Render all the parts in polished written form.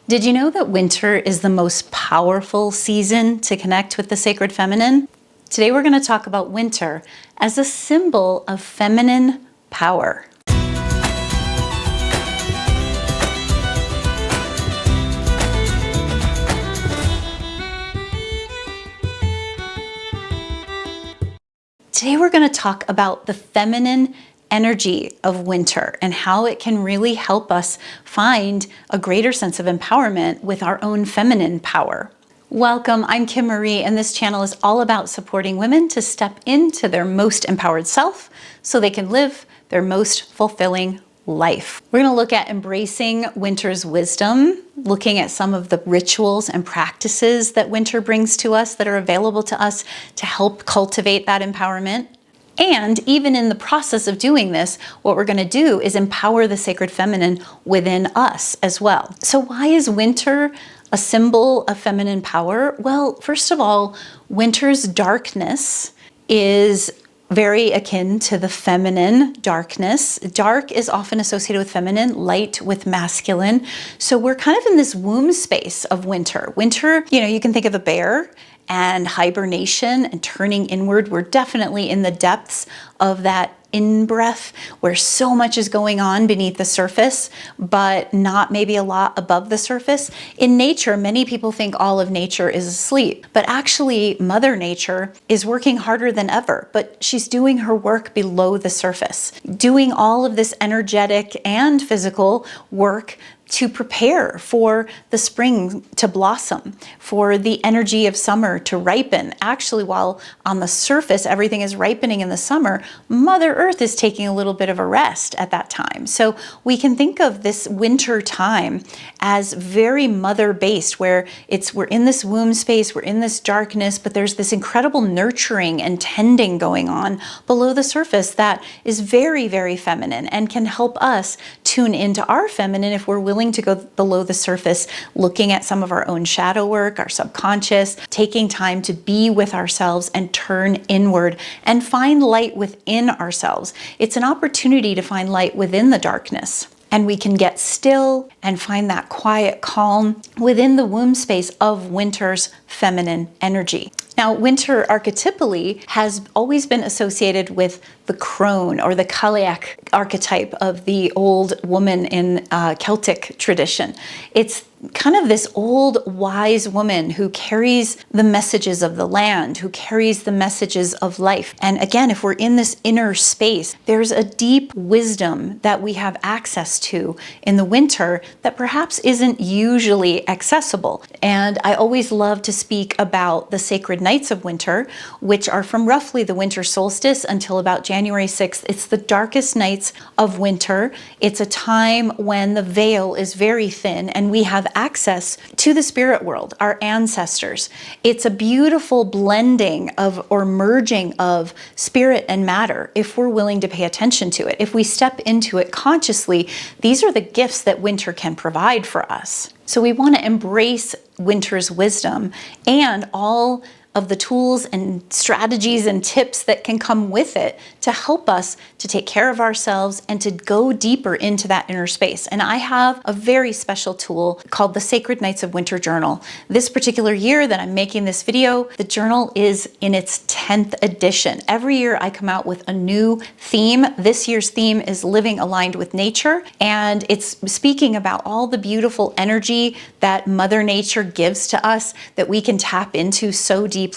Did you know that winter is the most powerful season to connect with the sacred feminine? Today we're going to talk about winter as a symbol of feminine power. Today we're going to talk about the feminine energy of winter and how it can really help us find a greater sense of empowerment with our own feminine power. Welcome, I'm Kim Marie, and this channel is all about supporting women to step into their most empowered self so they can live their most fulfilling life. We're going to look at embracing winter's wisdom, looking at some of the rituals and practices that winter brings to us that are available to us to help cultivate that empowerment. And even in the process of doing this, what we're going to do is empower the sacred feminine within us as well. So why is winter a symbol of feminine power? Well, first of all, winter's darkness is very akin to the feminine darkness. Dark is often associated with feminine, light with masculine. So we're kind of in this womb space of winter. Winter, you can think of a bear and hibernation and turning inward. We're definitely in the depths of that in-breath where so much is going on beneath the surface, but not maybe a lot above the surface. In nature, many people think all of nature is asleep, but actually Mother Nature is working harder than ever, but she's doing her work below the surface, doing all of this energetic and physical work to prepare for the spring to blossom, for the energy of summer to ripen. Actually, while on the surface everything is ripening in the summer, Mother Earth is taking a little bit of a rest at that time. So we can think of this winter time as very mother-based, where we're in this womb space, we're in this darkness, but there's this incredible nurturing and tending going on below the surface that is very, very feminine and can help us tune into our feminine if we're willing to go below the surface, looking at some of our own shadow work, our subconscious, taking time to be with ourselves and turn inward and find light within ourselves. It's an opportunity to find light within the darkness. And we can get still and find that quiet calm within the womb space of winter's feminine energy. Now, winter archetypally has always been associated with the crone or the Cailleach archetype of the old woman in Celtic tradition. It's kind of this old wise woman who carries the messages of the land, who carries the messages of life. And again, if we're in this inner space, there's a deep wisdom that we have access to in the winter that perhaps isn't usually accessible. And I always love to speak about the sacred nights of winter, which are from roughly the winter solstice until about January 6th. It's the darkest nights of winter. It's a time when the veil is very thin and we have access to the spirit world, our ancestors. It's a beautiful blending of or merging of spirit and matter if we're willing to pay attention to it. If we step into it consciously, these are the gifts that winter can provide for us. So we want to embrace winter's wisdom and all of the tools and strategies and tips that can come with it to help us to take care of ourselves and to go deeper into that inner space. And I have a very special tool called the Sacred Nights of Winter Journal. This particular year that I'm making this video, the journal is in its 10th edition. Every year I come out with a new theme. This year's theme is Living Aligned with Nature, and it's speaking about all the beautiful energy that Mother Nature gives to us that we can tap into so deeply,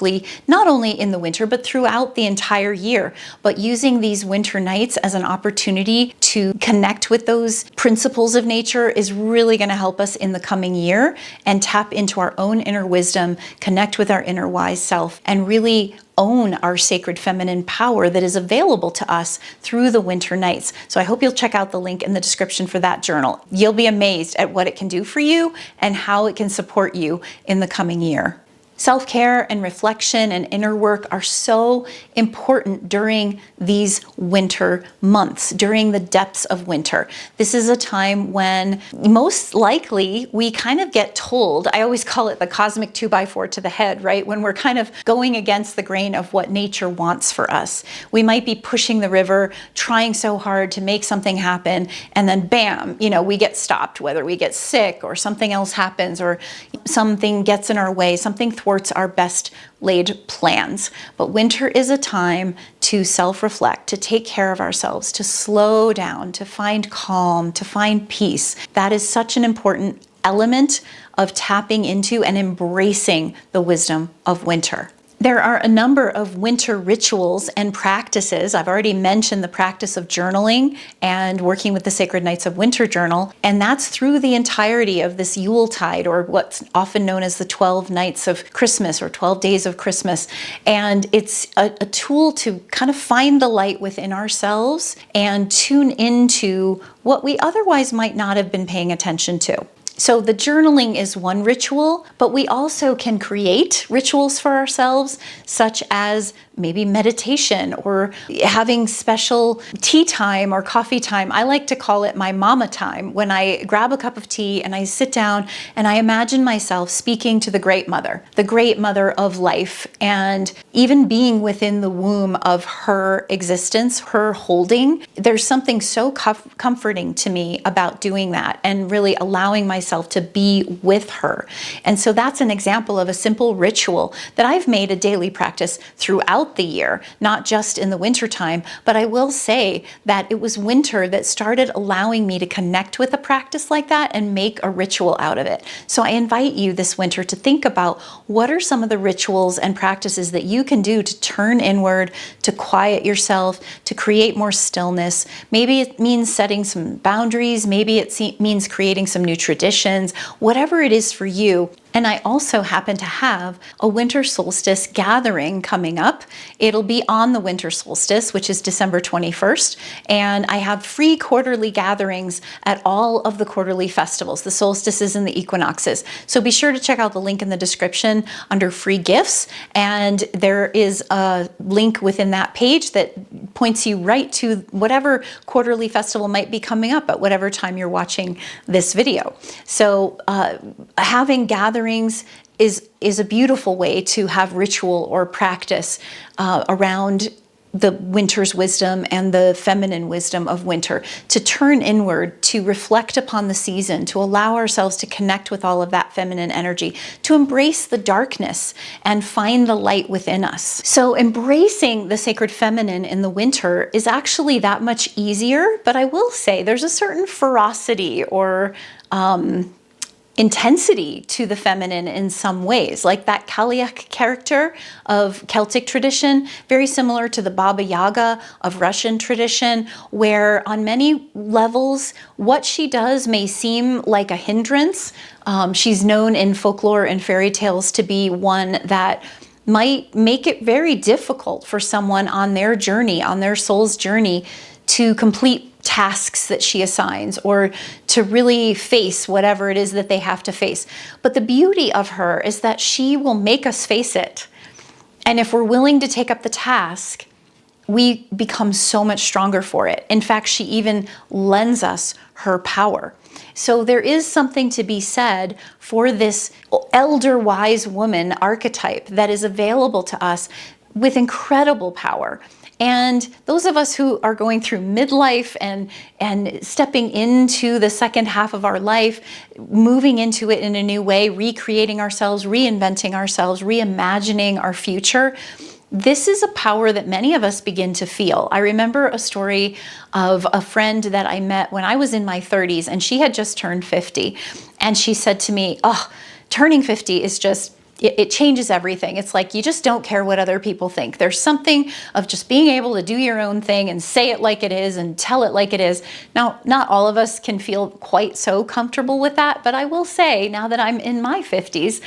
not only in the winter, but throughout the entire year. But using these winter nights as an opportunity to connect with those principles of nature is really going to help us in the coming year and tap into our own inner wisdom, connect with our inner wise self, and really own our sacred feminine power that is available to us through the winter nights. So I hope you'll check out the link in the description for that journal. You'll be amazed at what it can do for you and how it can support you in the coming year. Self-care and reflection and inner work are so important during these winter months, during the depths of winter. This is a time when most likely we kind of get told, I always call it the cosmic 2x4 to the head, right? When we're kind of going against the grain of what nature wants for us. We might be pushing the river, trying so hard to make something happen, and then bam, we get stopped, whether we get sick or something else happens or something gets in our way, something thwarts our best laid plans. But winter is a time to self-reflect, to take care of ourselves, to slow down, to find calm, to find peace. That is such an important element of tapping into and embracing the wisdom of winter. There are a number of winter rituals and practices. I've already mentioned the practice of journaling and working with the Sacred Nights of Winter journal, and that's through the entirety of this Yuletide, or what's often known as the 12 Nights of Christmas or 12 Days of Christmas. And it's a tool to kind of find the light within ourselves and tune into what we otherwise might not have been paying attention to. So the journaling is one ritual, but we also can create rituals for ourselves, such as maybe meditation or having special tea time or coffee time. I like to call it my mama time, when I grab a cup of tea and I sit down and I imagine myself speaking to the great mother of life, and even being within the womb of her existence, her holding. There's something so comforting to me about doing that and really allowing myself to be with her. And so that's an example of a simple ritual that I've made a daily practice throughout the year, not just in the winter time. But I will say that it was winter that started allowing me to connect with a practice like that and make a ritual out of it. So I invite you this winter to think about what are some of the rituals and practices that you can do to turn inward, to quiet yourself, to create more stillness. Maybe it means setting some boundaries. Maybe it means creating some new traditions, whatever it is for you. And I also happen to have a winter solstice gathering coming up. It'll be on the winter solstice, which is December 21st. And I have free quarterly gatherings at all of the quarterly festivals, the solstices and the equinoxes. So be sure to check out the link in the description under free gifts. And there is a link within that page that points you right to whatever quarterly festival might be coming up at whatever time you're watching this video. So having gatherings is a beautiful way to have ritual or practice around the winter's wisdom and the feminine wisdom of winter, to turn inward, to reflect upon the season, to allow ourselves to connect with all of that feminine energy, to embrace the darkness and find the light within us. So embracing the sacred feminine in the winter is actually that much easier, but I will say there's a certain ferocity or intensity to the feminine in some ways, like that Kaliak character of Celtic tradition, very similar to the Baba Yaga of Russian tradition, where on many levels, what she does may seem like a hindrance. She's known in folklore and fairy tales to be one that might make it very difficult for someone on their journey, on their soul's journey, to complete tasks that she assigns or to really face whatever it is that they have to face. But the beauty of her is that she will make us face it. And if we're willing to take up the task, we become so much stronger for it. In fact, she even lends us her power. So there is something to be said for this elder wise woman archetype that is available to us with incredible power. And those of us who are going through midlife and stepping into the second half of our life, moving into it in a new way, recreating ourselves, reinventing ourselves, reimagining our future, this is a power that many of us begin to feel. I remember a story of a friend that I met when I was in my 30s, and she had just turned 50. And she said to me, "Oh, turning 50 is just, it changes everything. It's like you just don't care what other people think. There's something of just being able to do your own thing and say it like it is and tell it like it is." Now, not all of us can feel quite so comfortable with that, but I will say, now that I'm in my 50s,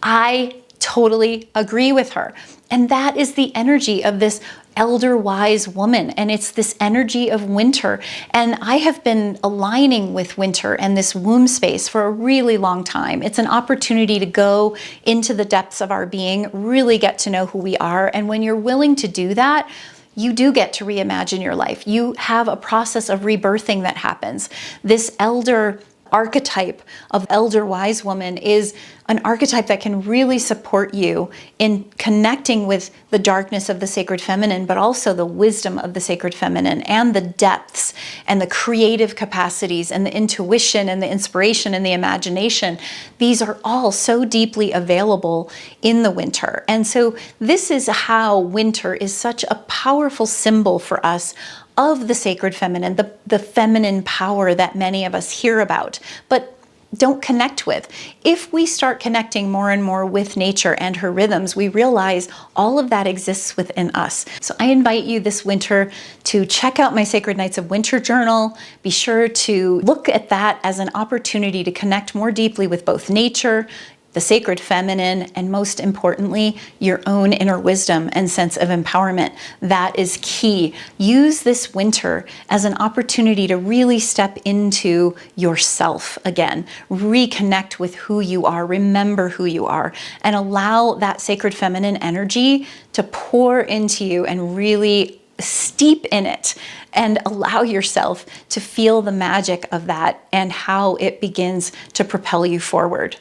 I totally agree with her. And that is the energy of this elder wise woman, and it's this energy of winter. And I have been aligning with winter and this womb space for a really long time. It's an opportunity to go into the depths of our being, really get to know who we are. And when you're willing to do that, you do get to reimagine your life. You have a process of rebirthing that happens. This elder archetype of elder wise woman is an archetype that can really support you in connecting with the darkness of the sacred feminine, but also the wisdom of the sacred feminine and the depths and the creative capacities and the intuition and the inspiration and the imagination. These are all so deeply available in the winter. And so this is how winter is such a powerful symbol for us of the sacred feminine, the feminine power that many of us hear about, but don't connect with. If we start connecting more and more with nature and her rhythms, we realize all of that exists within us. So I invite you this winter to check out my Sacred Nights of Winter journal. Be sure to look at that as an opportunity to connect more deeply with both nature, the sacred feminine, and most importantly, your own inner wisdom and sense of empowerment. That is key. Use this winter as an opportunity to really step into yourself again, reconnect with who you are, remember who you are, and allow that sacred feminine energy to pour into you and really steep in it, and allow yourself to feel the magic of that and how it begins to propel you forward.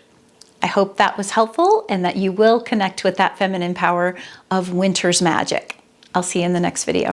I hope that was helpful and that you will connect with that feminine power of winter's magic. I'll see you in the next video.